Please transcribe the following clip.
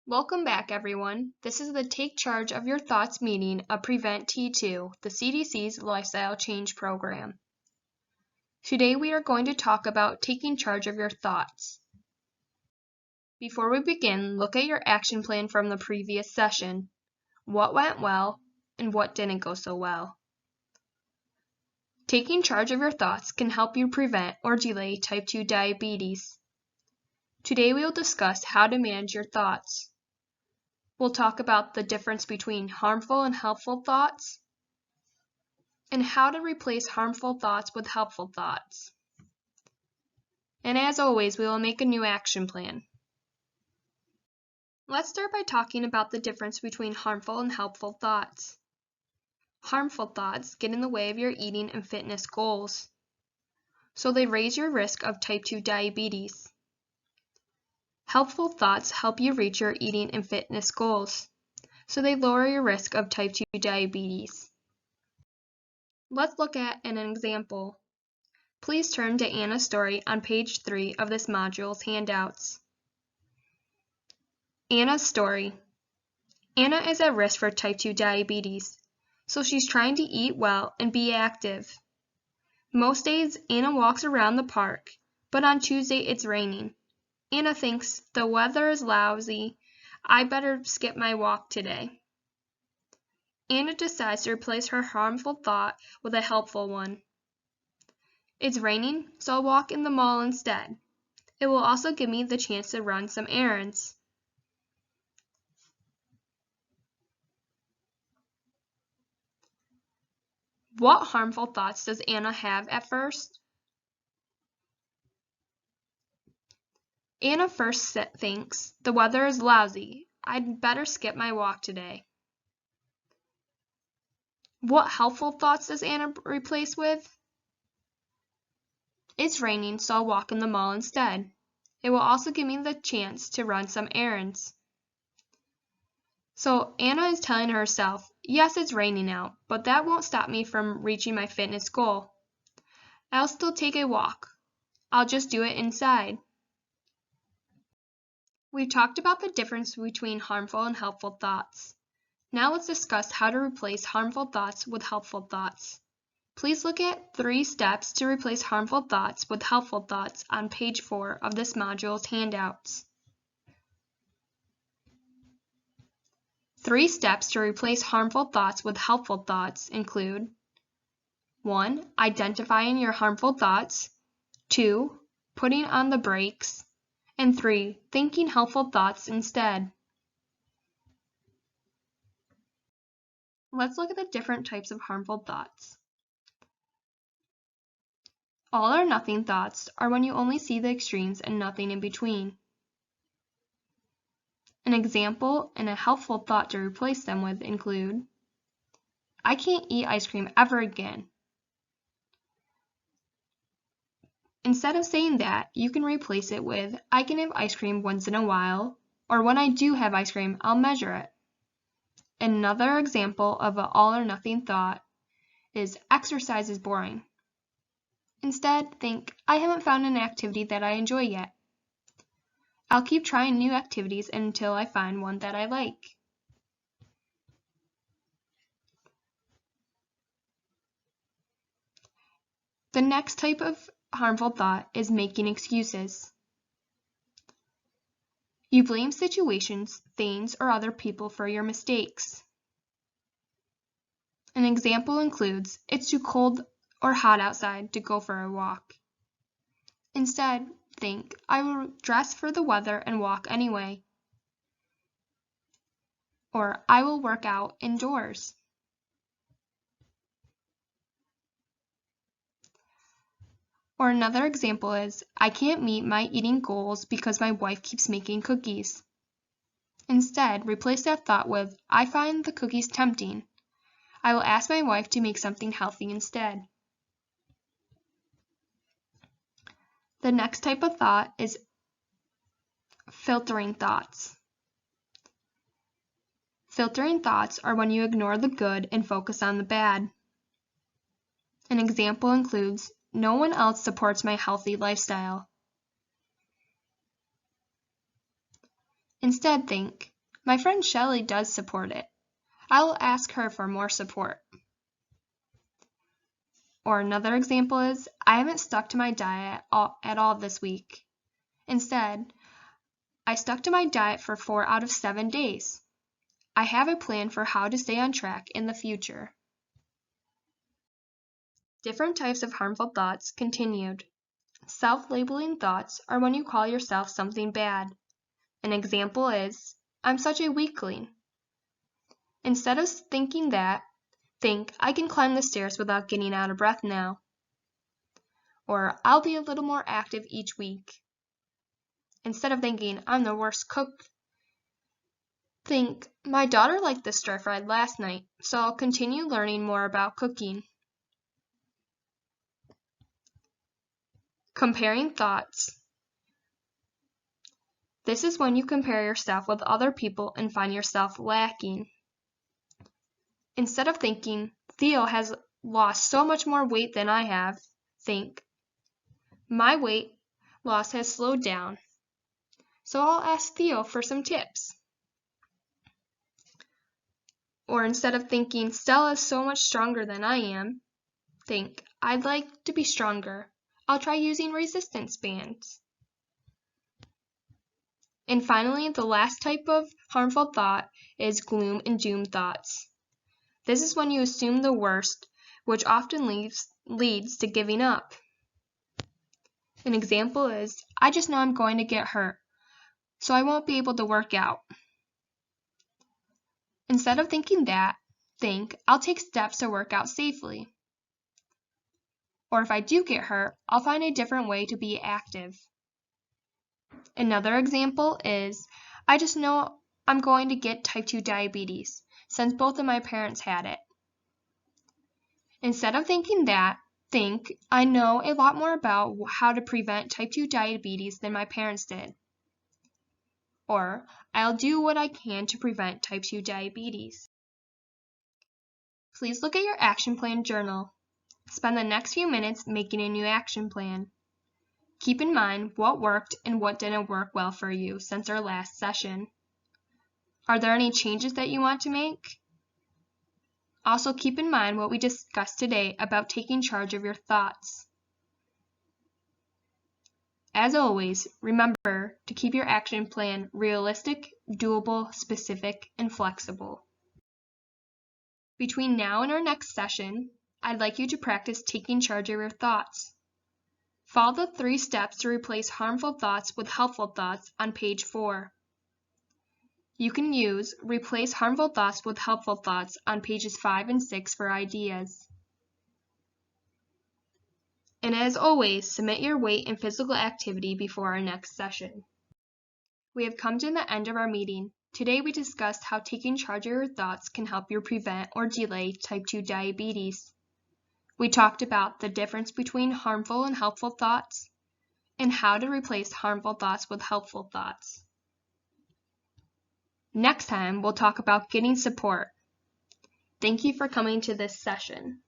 Welcome back, everyone. This is the Take Charge of Your Thoughts meeting of Prevent T2, the CDC's Lifestyle Change Program. Today we are going to talk about taking charge of your thoughts. Before we begin, look at your action plan from the previous session. What went well and what didn't go so well. Taking charge of your thoughts can help you prevent or delay type 2 diabetes. Today we will discuss how to manage your thoughts. We'll talk about the difference between harmful and helpful thoughts, and how to replace harmful thoughts with helpful thoughts. And as always, we will make a new action plan. Let's start by talking about the difference between harmful and helpful thoughts. Harmful thoughts get in the way of your eating and fitness goals, so they raise your risk of type 2 diabetes. Helpful thoughts help you reach your eating and fitness goals, so they lower your risk of type 2 diabetes. Let's look at an example. Please turn to Anna's story on page 3 of this module's handouts. Anna's story. Anna is at risk for type 2 diabetes, so she's trying to eat well and be active. Most days, Anna walks around the park, but on Tuesday it's raining. Anna thinks, the weather is lousy, I better skip my walk today. Anna decides to replace her harmful thought with a helpful one. It's raining, so I'll walk in the mall instead. It will also give me the chance to run some errands. What harmful thoughts does Anna have at first? Anna first thinks, the weather is lousy, I'd better skip my walk today. What helpful thoughts does Anna replace with? It's raining, so I'll walk in the mall instead. It will also give me the chance to run some errands. So Anna is telling herself, yes, it's raining out, but that won't stop me from reaching my fitness goal. I'll still take a walk. I'll just do it inside. We've talked about the difference between harmful and helpful thoughts. Now let's discuss how to replace harmful thoughts with helpful thoughts. Please look at 3 steps to replace harmful thoughts with helpful thoughts on page 4 of this module's handouts. 3 steps to replace harmful thoughts with helpful thoughts include 1. Identifying your harmful thoughts, 2. Putting on the brakes, and 3. Thinking helpful thoughts instead. Let's look at the different types of harmful thoughts. All or nothing thoughts are when you only see the extremes and nothing in between. An example and a helpful thought to replace them with include, I can't eat ice cream ever again. Instead of saying that, you can replace it with, I can have ice cream once in a while, or when I do have ice cream, I'll measure it. Another example of an all or nothing thought is, exercise is boring. Instead, think, I haven't found an activity that I enjoy yet. I'll keep trying new activities until I find one that I like. The next type of harmful thought is making excuses. You blame situations, things, or other people for your mistakes. An example includes, it's too cold or hot outside to go for a walk. Instead, think, I will dress for the weather and walk anyway. Or, I will work out indoors. Or another example is, I can't meet my eating goals because my wife keeps making cookies. Instead, replace that thought with, I find the cookies tempting. I will ask my wife to make something healthy instead. The next type of thought is filtering thoughts. Filtering thoughts are when you ignore the good and focus on the bad. An example includes, no one else supports my healthy lifestyle. Instead, think, My friend Shelley does support it. I will ask her for more support. Or another example is, I haven't stuck to my diet at all this week. Instead, I stuck to my diet for 4 out of 7 days. I have a plan for how to stay on track in the future. Different types of harmful thoughts continued. Self-labeling thoughts are when you call yourself something bad. An example is, I'm such a weakling. Instead of thinking that, think, I can climb the stairs without getting out of breath now. Or, I'll be a little more active each week. Instead of thinking, I'm the worst cook, think, my daughter liked the stir-fried last night, so I'll continue learning more about cooking. Comparing thoughts. This is when you compare yourself with other people and find yourself lacking. Instead of thinking, Theo has lost so much more weight than I have, think, my weight loss has slowed down, so I'll ask Theo for some tips. Or instead of thinking, Stella is so much stronger than I am, think, I'd like to be stronger. I'll try using resistance bands. And finally, the last type of harmful thought is gloom and doom thoughts. This is when you assume the worst, which often leads to giving up. An example is, I just know I'm going to get hurt, so I won't be able to work out. Instead of thinking that, think, I'll take steps to work out safely. Or if I do get hurt, I'll find a different way to be active. Another example is, I just know I'm going to get type 2 diabetes, since both of my parents had it. Instead of thinking that, think, I know a lot more about how to prevent type 2 diabetes than my parents did. Or, I'll do what I can to prevent type 2 diabetes. Please look at your action plan journal. Spend the next few minutes making a new action plan. Keep in mind what worked and what didn't work well for you since our last session. Are there any changes that you want to make? Also keep in mind what we discussed today about taking charge of your thoughts. As always, remember to keep your action plan realistic, doable, specific, and flexible. Between now and our next session, I'd like you to practice taking charge of your thoughts. Follow the 3 steps to replace harmful thoughts with helpful thoughts on page 4. You can use Replace Harmful Thoughts with Helpful Thoughts on pages 5 and 6 for ideas. And as always, submit your weight and physical activity before our next session. We have come to the end of our meeting. Today we discussed how taking charge of your thoughts can help you prevent or delay type 2 diabetes. We talked about the difference between harmful and helpful thoughts, and how to replace harmful thoughts with helpful thoughts. Next time, we'll talk about getting support. Thank you for coming to this session.